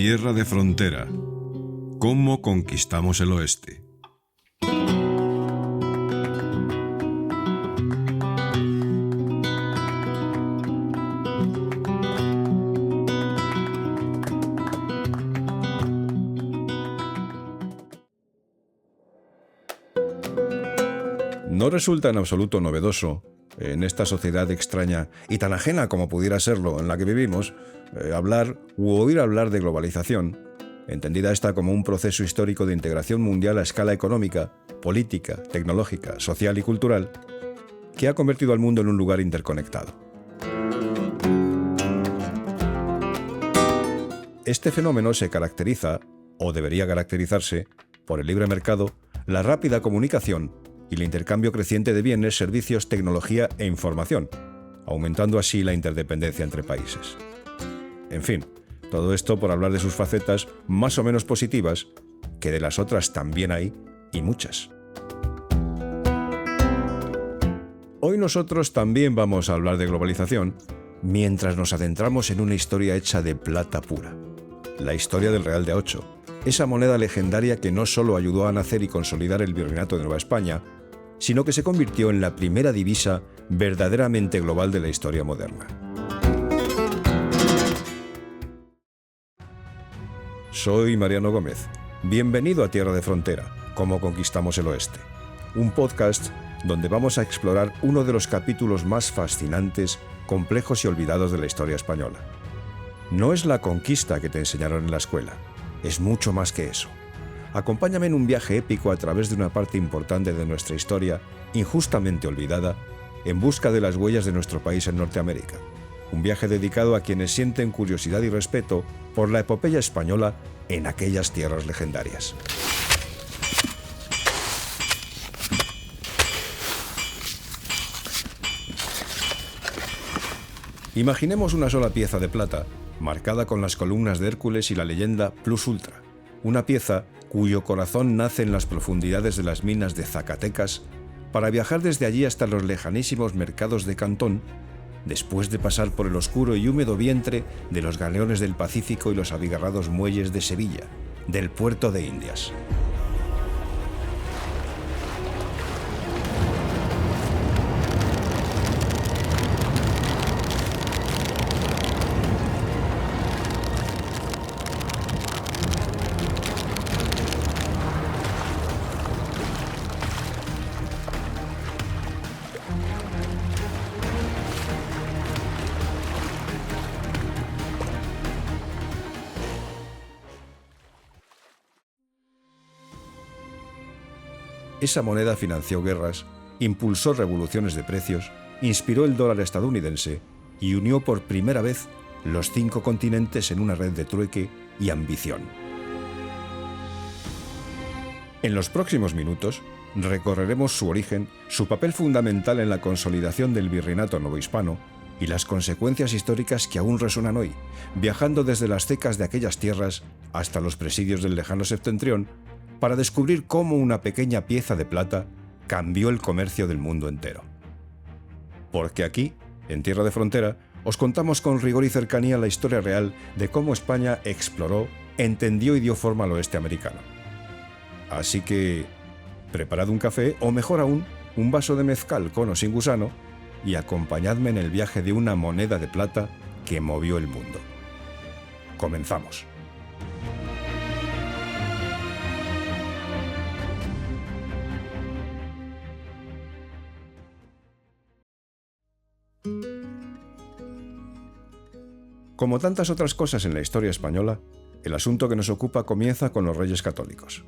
Tierra de frontera. ¿Cómo conquistamos el oeste? No resulta en absoluto novedoso, en esta sociedad extraña y tan ajena como pudiera serlo en la que vivimos, hablar u oír hablar de globalización, entendida esta como un proceso histórico de integración mundial a escala económica, política, tecnológica, social y cultural, que ha convertido al mundo en un lugar interconectado. Este fenómeno se caracteriza, o debería caracterizarse, por el libre mercado, la rápida comunicación y el intercambio creciente de bienes, servicios, tecnología e información, aumentando así la interdependencia entre países. En fin, todo esto por hablar de sus facetas más o menos positivas, que de las otras también hay, y muchas. Hoy nosotros también vamos a hablar de globalización, mientras nos adentramos en una historia hecha de plata pura. La historia del Real de A8, esa moneda legendaria que no solo ayudó a nacer y consolidar el Virreinato de Nueva España, sino que se convirtió en la primera divisa verdaderamente global de la historia moderna. Soy Mariano Gómez. Bienvenido a Tierra de Frontera, ¿Cómo conquistamos el oeste? Un podcast donde vamos a explorar uno de los capítulos más fascinantes, complejos y olvidados de la historia española. No es la conquista que te enseñaron en la escuela, es mucho más que eso. Acompáñame en un viaje épico a través de una parte importante de nuestra historia, injustamente olvidada, en busca de las huellas de nuestro país en Norteamérica. Un viaje dedicado a quienes sienten curiosidad y respeto por la epopeya española en aquellas tierras legendarias. Imaginemos una sola pieza de plata, marcada con las columnas de Hércules y la leyenda Plus Ultra. Una pieza cuyo corazón nace en las profundidades de las minas de Zacatecas para viajar desde allí hasta los lejanísimos mercados de Cantón, después de pasar por el oscuro y húmedo vientre de los galeones del Pacífico y los abigarrados muelles de Sevilla, del puerto de Indias. Esa moneda financió guerras, impulsó revoluciones de precios, inspiró el dólar estadounidense y unió por primera vez los 5 continentes en una red de trueque y ambición. En los próximos minutos recorreremos su origen, su papel fundamental en la consolidación del virreinato novohispano y las consecuencias históricas que aún resuenan hoy, viajando desde las cecas de aquellas tierras hasta los presidios del lejano septentrión, para descubrir cómo una pequeña pieza de plata cambió el comercio del mundo entero. Porque aquí, en Tierra de Frontera, os contamos con rigor y cercanía la historia real de cómo España exploró, entendió y dio forma al oeste americano. Así que, preparad un café o mejor aún, un vaso de mezcal con o sin gusano y acompañadme en el viaje de una moneda de plata que movió el mundo. Comenzamos. Como tantas otras cosas en la historia española, el asunto que nos ocupa comienza con los Reyes Católicos.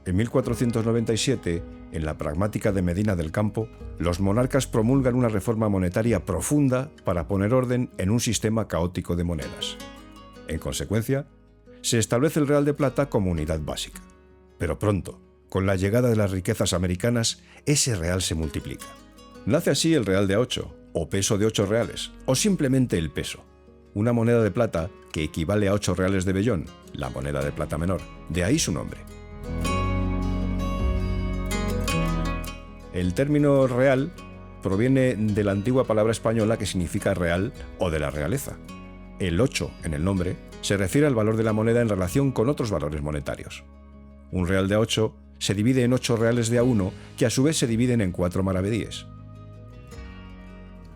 En 1497, en la pragmática de Medina del Campo, los monarcas promulgan una reforma monetaria profunda para poner orden en un sistema caótico de monedas. En consecuencia, se establece el Real de Plata como unidad básica. Pero pronto, con la llegada de las riquezas americanas, ese real se multiplica. Nace así el Real de A8, o peso de 8 reales, o simplemente el peso. Una moneda de plata que equivale a 8 reales de vellón, la moneda de plata menor. De ahí su nombre. El término real proviene de la antigua palabra española que significa real o de la realeza. El 8 en el nombre se refiere al valor de la moneda en relación con otros valores monetarios. Un real de A8 se divide en 8 reales de A1, que a su vez se dividen en 4 maravedíes.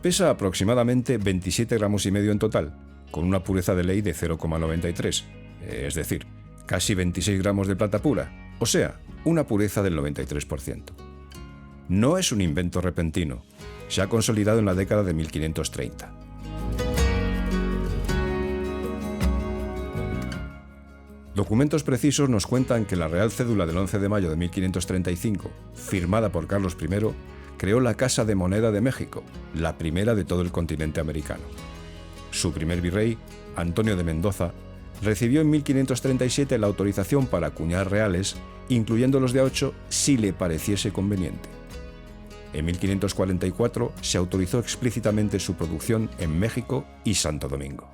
Pesa aproximadamente 27 gramos y medio en total, con una pureza de ley de 0,93, es decir, casi 26 gramos de plata pura, o sea, una pureza del 93%. No es un invento repentino, se ha consolidado en la década de 1530. Documentos precisos nos cuentan que la Real Cédula del 11 de mayo de 1535, firmada por Carlos I, creó la Casa de Moneda de México, la primera de todo el continente americano. Su primer virrey, Antonio de Mendoza, recibió en 1537 la autorización para acuñar reales, incluyendo los de A8, si le pareciese conveniente. En 1544 se autorizó explícitamente su producción en México y Santo Domingo.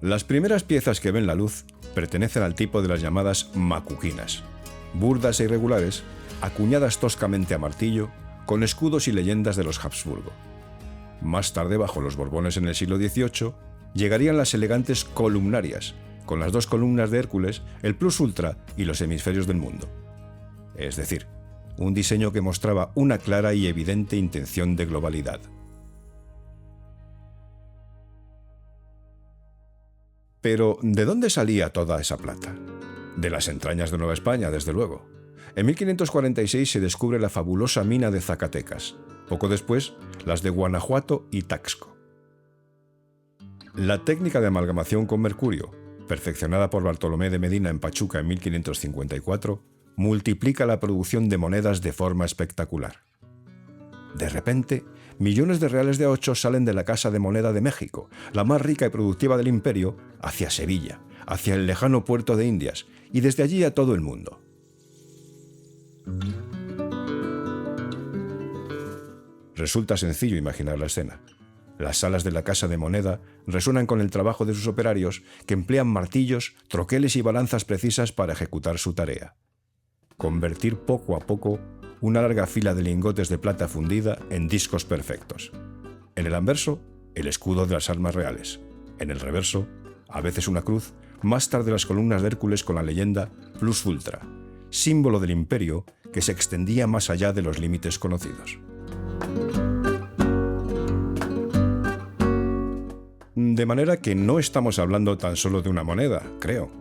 Las primeras piezas que ven la luz pertenecen al tipo de las llamadas macuquinas, burdas e irregulares, acuñadas toscamente a martillo, con escudos y leyendas de los Habsburgo. Más tarde, bajo los Borbones en el siglo XVIII, llegarían las elegantes columnarias, con las 2 columnas de Hércules, el plus ultra y los hemisferios del mundo. Es decir, un diseño que mostraba una clara y evidente intención de globalidad. Pero, ¿de dónde salía toda esa plata? De las entrañas de Nueva España, desde luego. En 1546 se descubre la fabulosa mina de Zacatecas. Poco después, las de Guanajuato y Taxco. La técnica de amalgamación con mercurio, perfeccionada por Bartolomé de Medina en Pachuca en 1554, multiplica la producción de monedas de forma espectacular. De repente, millones de reales de A8 salen de la Casa de Moneda de México, la más rica y productiva del imperio, hacia Sevilla, hacia el lejano puerto de Indias, y desde allí a todo el mundo. Resulta sencillo imaginar la escena. Las salas de la Casa de Moneda resuenan con el trabajo de sus operarios, que emplean martillos, troqueles y balanzas precisas para ejecutar su tarea. Convertir poco a poco una larga fila de lingotes de plata fundida en discos perfectos. En el anverso, el escudo de las armas reales. En el reverso, a veces una cruz, más tarde las columnas de Hércules con la leyenda Plus Ultra, símbolo del imperio que se extendía más allá de los límites conocidos. De manera que no estamos hablando tan solo de una moneda, creo,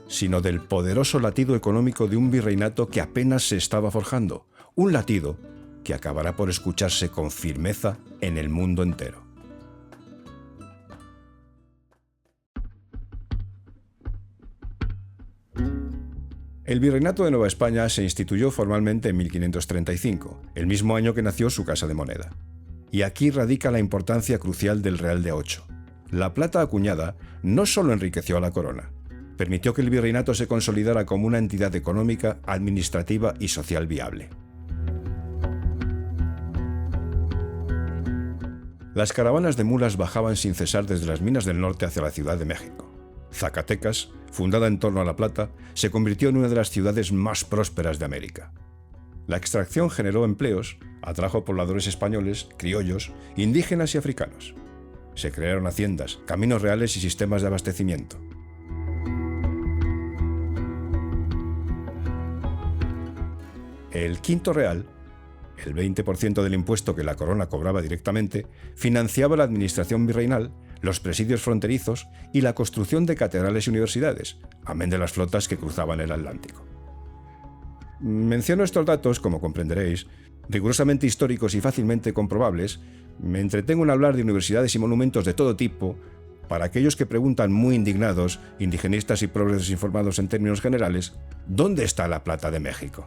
sino del poderoso latido económico de un virreinato que apenas se estaba forjando, un latido que acabará por escucharse con firmeza en el mundo entero. El Virreinato de Nueva España se instituyó formalmente en 1535, el mismo año que nació su Casa de Moneda. Y aquí radica la importancia crucial del Real de A8. La plata acuñada no solo enriqueció a la corona, permitió que el virreinato se consolidara como una entidad económica, administrativa y social viable. Las caravanas de mulas bajaban sin cesar desde las minas del norte hacia la Ciudad de México. Zacatecas, fundada en torno a la plata, se convirtió en una de las ciudades más prósperas de América. La extracción generó empleos, atrajo pobladores españoles, criollos, indígenas y africanos. Se crearon haciendas, caminos reales y sistemas de abastecimiento. El quinto real, el 20% del impuesto que la corona cobraba directamente, financiaba la administración virreinal, los presidios fronterizos y la construcción de catedrales y universidades, amén de las flotas que cruzaban el Atlántico. Menciono estos datos, como comprenderéis, rigurosamente históricos y fácilmente comprobables. Me entretengo en hablar de universidades y monumentos de todo tipo, para aquellos que preguntan muy indignados, indigenistas y progres desinformados en términos generales, ¿dónde está la plata de México?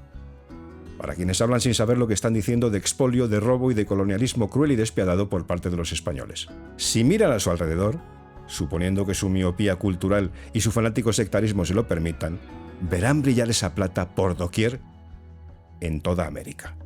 Para quienes hablan sin saber lo que están diciendo de expolio, de robo y de colonialismo cruel y despiadado por parte de los españoles. Si miran a su alrededor, suponiendo que su miopía cultural y su fanático sectarismo se lo permitan, verán brillar esa plata por doquier en toda América.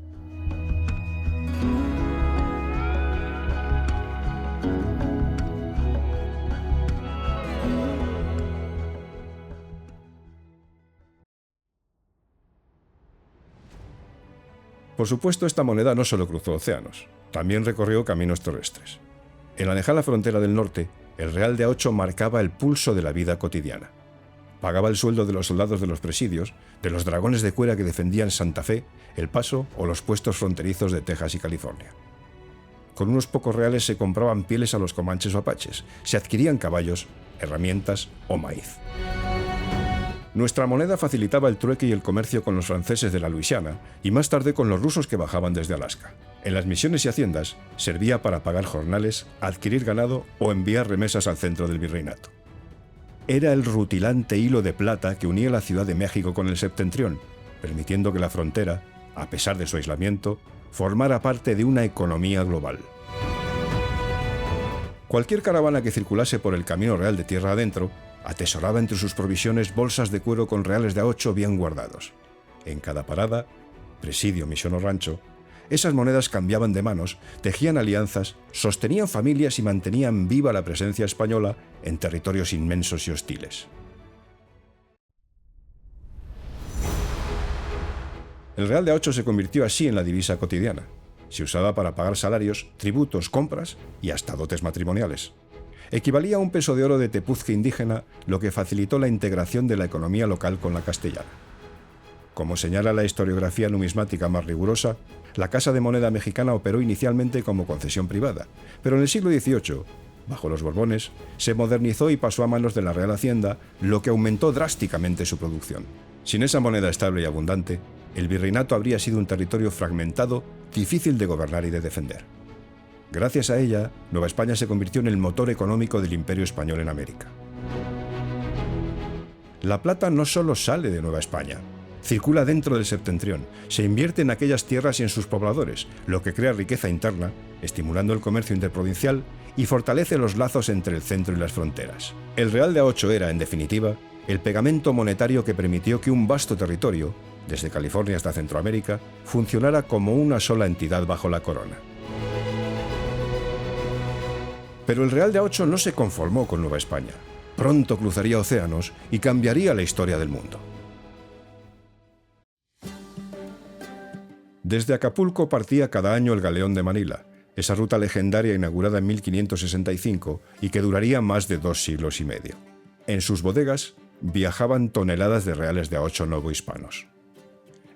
Por supuesto, esta moneda no solo cruzó océanos, también recorrió caminos terrestres. En la lejana frontera del norte, el real de A8 marcaba el pulso de la vida cotidiana. Pagaba el sueldo de los soldados de los presidios, de los dragones de cuera que defendían Santa Fe, El Paso o los puestos fronterizos de Texas y California. Con unos pocos reales se compraban pieles a los comanches o apaches, se adquirían caballos, herramientas o maíz. Nuestra moneda facilitaba el trueque y el comercio con los franceses de la Luisiana y más tarde con los rusos que bajaban desde Alaska. En las misiones y haciendas servía para pagar jornales, adquirir ganado o enviar remesas al centro del virreinato. Era el rutilante hilo de plata que unía la Ciudad de México con el septentrión, permitiendo que la frontera, a pesar de su aislamiento, formara parte de una economía global. Cualquier caravana que circulase por el camino real de tierra adentro atesoraba entre sus provisiones bolsas de cuero con reales de A8 bien guardados. En cada parada, presidio, misión o rancho, esas monedas cambiaban de manos, tejían alianzas, sostenían familias y mantenían viva la presencia española en territorios inmensos y hostiles. El real de A8 se convirtió así en la divisa cotidiana. Se usaba para pagar salarios, tributos, compras y hasta dotes matrimoniales. Equivalía a un peso de oro de tepuzque indígena, lo que facilitó la integración de la economía local con la castellana. Como señala la historiografía numismática más rigurosa, la Casa de Moneda Mexicana operó inicialmente como concesión privada, pero en el siglo XVIII, bajo los Borbones, se modernizó y pasó a manos de la Real Hacienda, lo que aumentó drásticamente su producción. Sin esa moneda estable y abundante, el virreinato habría sido un territorio fragmentado, difícil de gobernar y de defender. Gracias a ella, Nueva España se convirtió en el motor económico del Imperio Español en América. La plata no solo sale de Nueva España, circula dentro del septentrión, se invierte en aquellas tierras y en sus pobladores, lo que crea riqueza interna, estimulando el comercio interprovincial y fortalece los lazos entre el centro y las fronteras. El real de A8 era, en definitiva, el pegamento monetario que permitió que un vasto territorio, desde California hasta Centroamérica, funcionara como una sola entidad bajo la corona. Pero el real de A8 no se conformó con Nueva España. Pronto cruzaría océanos y cambiaría la historia del mundo. Desde Acapulco partía cada año el Galeón de Manila, esa ruta legendaria inaugurada en 1565 y que duraría más de 2 siglos y medio. En sus bodegas viajaban toneladas de reales de A8 novohispanos.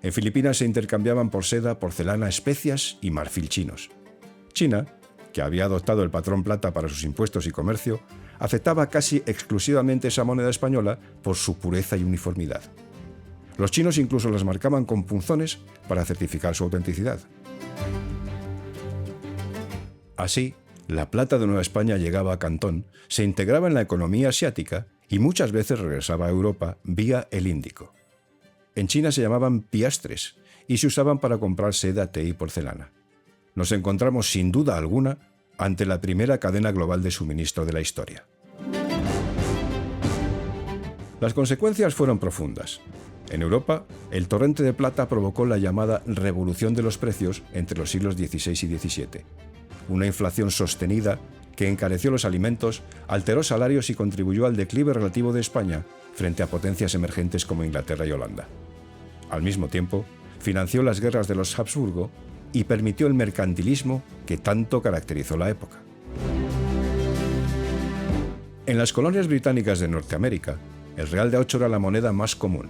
En Filipinas se intercambiaban por seda, porcelana, especias y marfil chinos. China, que había adoptado el patrón plata para sus impuestos y comercio, aceptaba casi exclusivamente esa moneda española por su pureza y uniformidad. Los chinos incluso las marcaban con punzones para certificar su autenticidad. Así, la plata de Nueva España llegaba a Cantón, se integraba en la economía asiática y muchas veces regresaba a Europa vía el Índico. En China se llamaban piastres y se usaban para comprar seda, té y porcelana. Nos encontramos sin duda alguna ante la primera cadena global de suministro de la historia. Las consecuencias fueron profundas. En Europa, el torrente de plata provocó la llamada revolución de los precios entre los siglos XVI y XVII. Una inflación sostenida que encareció los alimentos, alteró salarios y contribuyó al declive relativo de España frente a potencias emergentes como Inglaterra y Holanda. Al mismo tiempo, financió las guerras de los Habsburgo y permitió el mercantilismo que tanto caracterizó la época. En las colonias británicas de Norteamérica, el real de A8 era la moneda más común.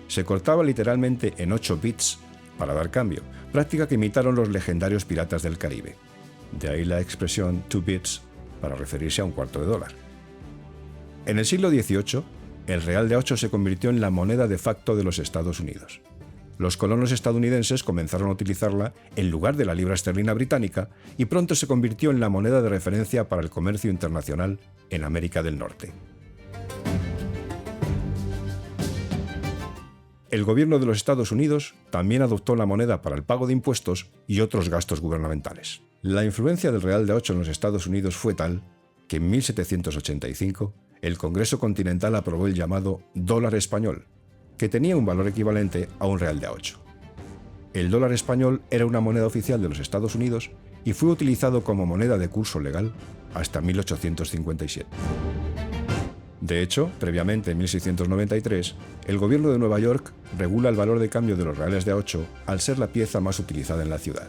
Se cortaba literalmente en 8 bits para dar cambio, práctica que imitaron los legendarios piratas del Caribe. De ahí la expresión 2 bits para referirse a $0,25. En el siglo XVIII, el real de A8 se convirtió en la moneda de facto de los Estados Unidos. Los colonos estadounidenses comenzaron a utilizarla en lugar de la libra esterlina británica y pronto se convirtió en la moneda de referencia para el comercio internacional en América del Norte. El gobierno de los Estados Unidos también adoptó la moneda para el pago de impuestos y otros gastos gubernamentales. La influencia del real de A8 en los Estados Unidos fue tal que en 1785 el Congreso Continental aprobó el llamado dólar español, que tenía un valor equivalente a un real de A8. El dólar español era una moneda oficial de los Estados Unidos y fue utilizado como moneda de curso legal hasta 1857. De hecho, previamente en 1693, el gobierno de Nueva York regula el valor de cambio de los reales de A8 al ser la pieza más utilizada en la ciudad.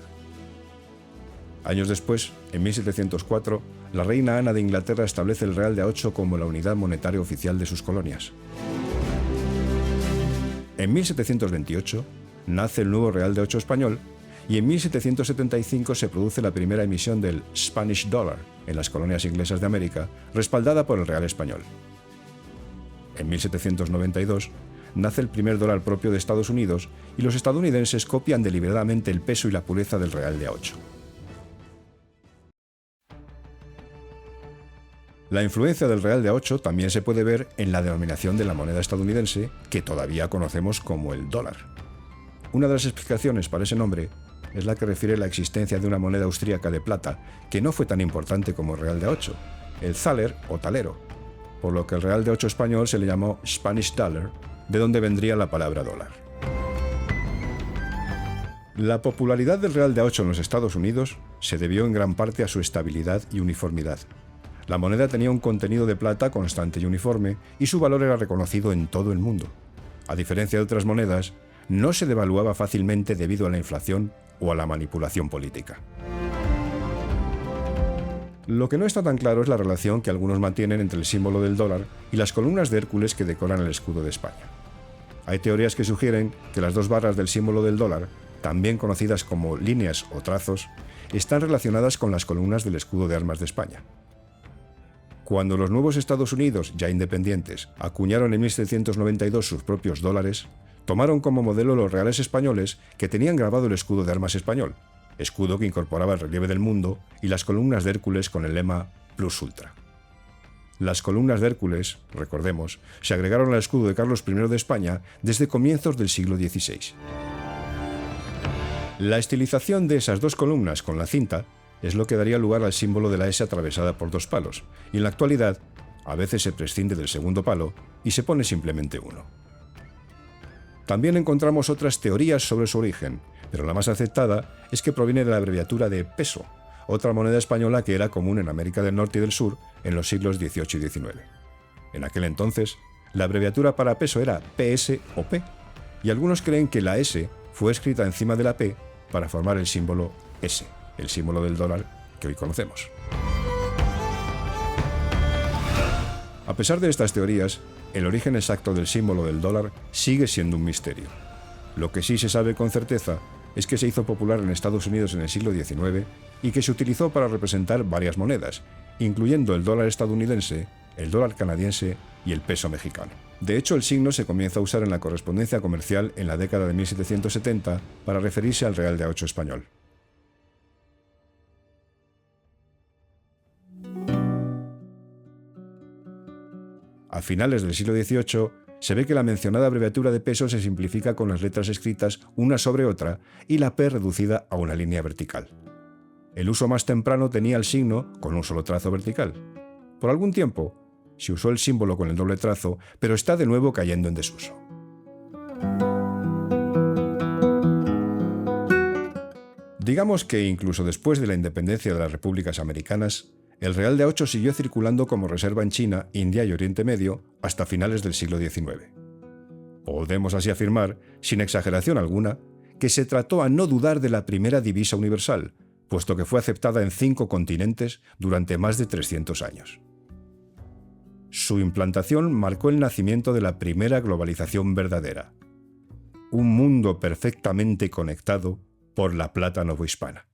Años después, en 1704, la reina Ana de Inglaterra establece el real de A8 como la unidad monetaria oficial de sus colonias. En 1728 nace el nuevo real de A8 español y en 1775 se produce la primera emisión del Spanish Dollar en las colonias inglesas de América, respaldada por el real español. En 1792 nace el primer dólar propio de Estados Unidos y los estadounidenses copian deliberadamente el peso y la pureza del real de A8. La influencia del real de A8 también se puede ver en la denominación de la moneda estadounidense, que todavía conocemos como el dólar. Una de las explicaciones para ese nombre es la que refiere a la existencia de una moneda austríaca de plata que no fue tan importante como el real de A8, el thaler o talero, por lo que el real de A8 español se le llamó Spanish Dollar, de donde vendría la palabra dólar. La popularidad del real de A8 en los Estados Unidos se debió en gran parte a su estabilidad y uniformidad. La moneda tenía un contenido de plata constante y uniforme y su valor era reconocido en todo el mundo. A diferencia de otras monedas, no se devaluaba fácilmente debido a la inflación o a la manipulación política. Lo que no está tan claro es la relación que algunos mantienen entre el símbolo del dólar y las columnas de Hércules que decoran el escudo de España. Hay teorías que sugieren que las dos barras del símbolo del dólar, también conocidas como líneas o trazos, están relacionadas con las columnas del escudo de armas de España. Cuando los nuevos Estados Unidos, ya independientes, acuñaron en 1792 sus propios dólares, tomaron como modelo los reales españoles que tenían grabado el escudo de armas español, escudo que incorporaba el relieve del mundo y las columnas de Hércules con el lema Plus Ultra. Las columnas de Hércules, recordemos, se agregaron al escudo de Carlos I de España desde comienzos del siglo XVI. La estilización de esas dos columnas con la cinta es lo que daría lugar al símbolo de la S atravesada por dos palos, y en la actualidad a veces se prescinde del segundo palo y se pone simplemente uno. También encontramos otras teorías sobre su origen, pero la más aceptada es que proviene de la abreviatura de peso, otra moneda española que era común en América del Norte y del Sur en los siglos XVIII y XIX. En aquel entonces, la abreviatura para peso era PS o P, y algunos creen que la S fue escrita encima de la P para formar el símbolo S, el símbolo del dólar que hoy conocemos. A pesar de estas teorías, el origen exacto del símbolo del dólar sigue siendo un misterio. Lo que sí se sabe con certeza es que se hizo popular en Estados Unidos en el siglo XIX y que se utilizó para representar varias monedas, incluyendo el dólar estadounidense, el dólar canadiense y el peso mexicano. De hecho, el signo se comienza a usar en la correspondencia comercial en la década de 1770 para referirse al real de A8 español. A finales del siglo XVIII, se ve que la mencionada abreviatura de peso se simplifica con las letras escritas una sobre otra y la P reducida a una línea vertical. El uso más temprano tenía el signo con un solo trazo vertical. Por algún tiempo, se usó el símbolo con el doble trazo, pero está de nuevo cayendo en desuso. Digamos que incluso después de la independencia de las repúblicas americanas, el real de A8 siguió circulando como reserva en China, India y Oriente Medio hasta finales del siglo XIX. Podemos así afirmar, sin exageración alguna, que se trató a no dudar de la primera divisa universal, puesto que fue aceptada en 5 continentes durante más de 300 años. Su implantación marcó el nacimiento de la primera globalización verdadera, un mundo perfectamente conectado por la plata novohispana.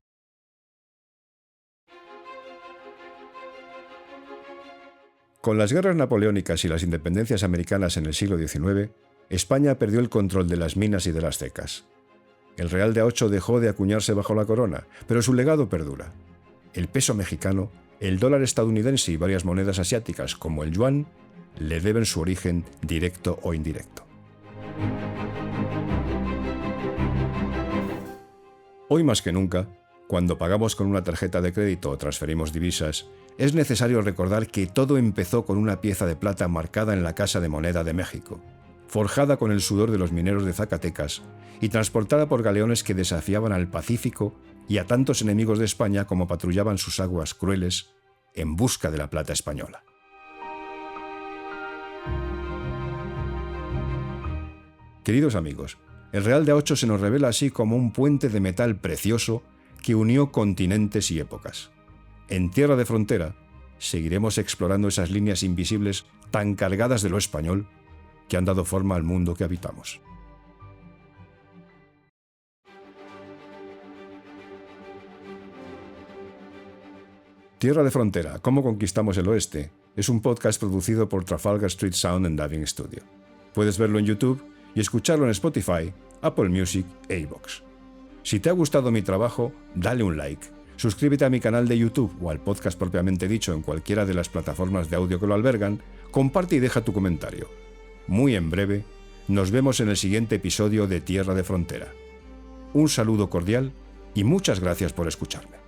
Con las guerras napoleónicas y las independencias americanas en el siglo XIX, España perdió el control de las minas y de las cecas. El real de A8 dejó de acuñarse bajo la corona, pero su legado perdura. El peso mexicano, el dólar estadounidense y varias monedas asiáticas como el yuan le deben su origen directo o indirecto. Hoy más que nunca, cuando pagamos con una tarjeta de crédito o transferimos divisas, es necesario recordar que todo empezó con una pieza de plata marcada en la Casa de Moneda de México, forjada con el sudor de los mineros de Zacatecas y transportada por galeones que desafiaban al Pacífico y a tantos enemigos de España como patrullaban sus aguas crueles en busca de la plata española. Queridos amigos, el Real de A8 se nos revela así como un puente de metal precioso que unió continentes y épocas. En Tierra de Frontera, seguiremos explorando esas líneas invisibles tan cargadas de lo español que han dado forma al mundo que habitamos. Tierra de Frontera, ¿cómo conquistamos el oeste? Es un podcast producido por Trafalgar Street Sound and Diving Studio. Puedes verlo en YouTube y escucharlo en Spotify, Apple Music e iVoox. Si te ha gustado mi trabajo, dale un like, suscríbete a mi canal de YouTube o al podcast propiamente dicho en cualquiera de las plataformas de audio que lo albergan, comparte y deja tu comentario. Muy en breve, nos vemos en el siguiente episodio de Tierra de Frontera. Un saludo cordial y muchas gracias por escucharme.